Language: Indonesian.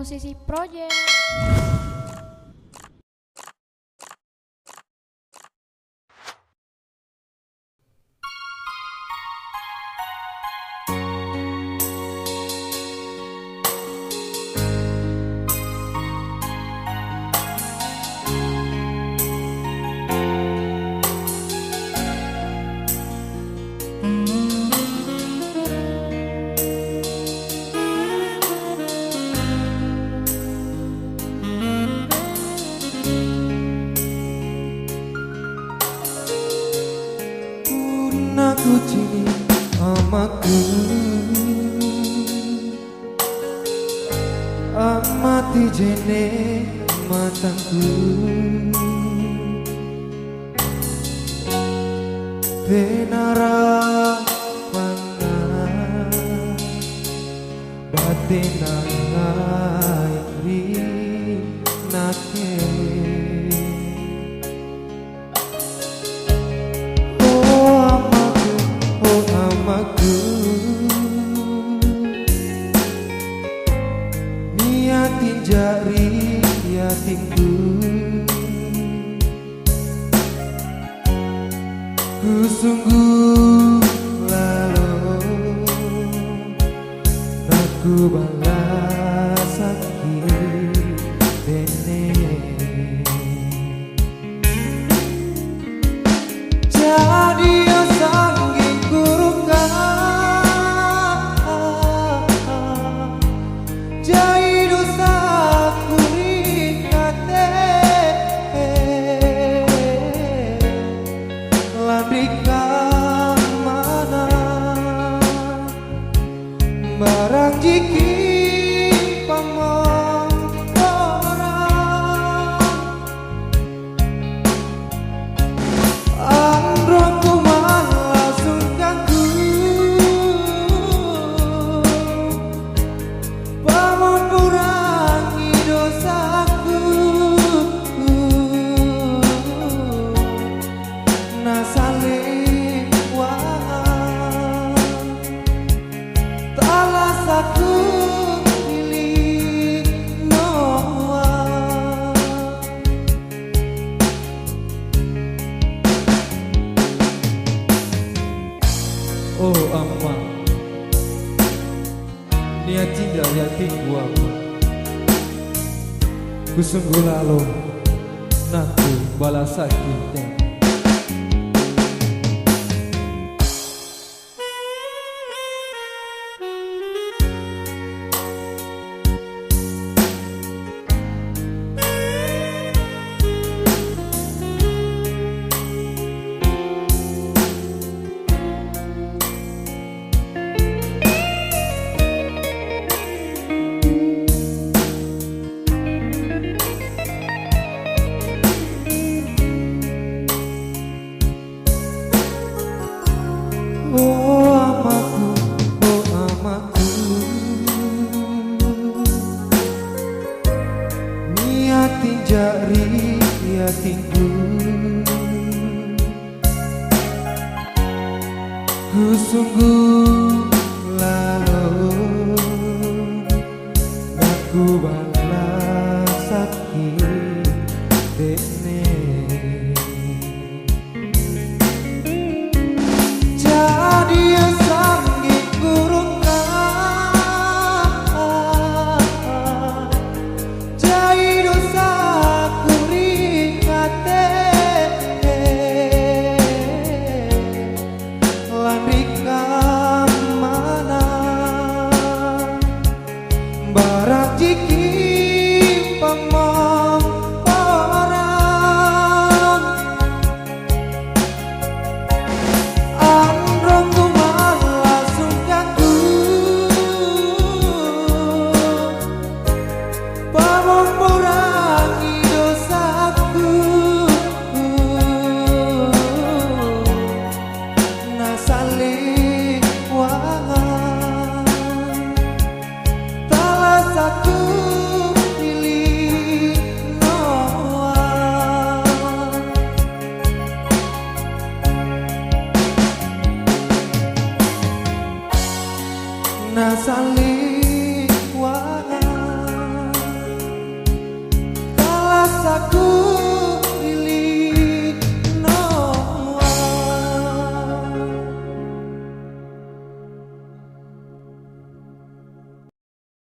Musisi Project. Aku cini amaku amati jene mataku tenara pangan batina iri nake aku niatin jari yatimku ku sungguh lalu aku balas sakit dene jadi barang jiki pamong orang androku malah sungkaku pamong kurangi dosaku nasale aku pilih Noah. Oh amma niat cinta yatim buamu ku sungguh lalu naku balas sakitnya. Oh amaku niatin jari yatimku ku sungguh lalu aku balas sakit dene barak jiki pamong orang androku malah sungkaku pamong kurangi dosaku nasale aku pilih Noah. Nasali wang rasaku.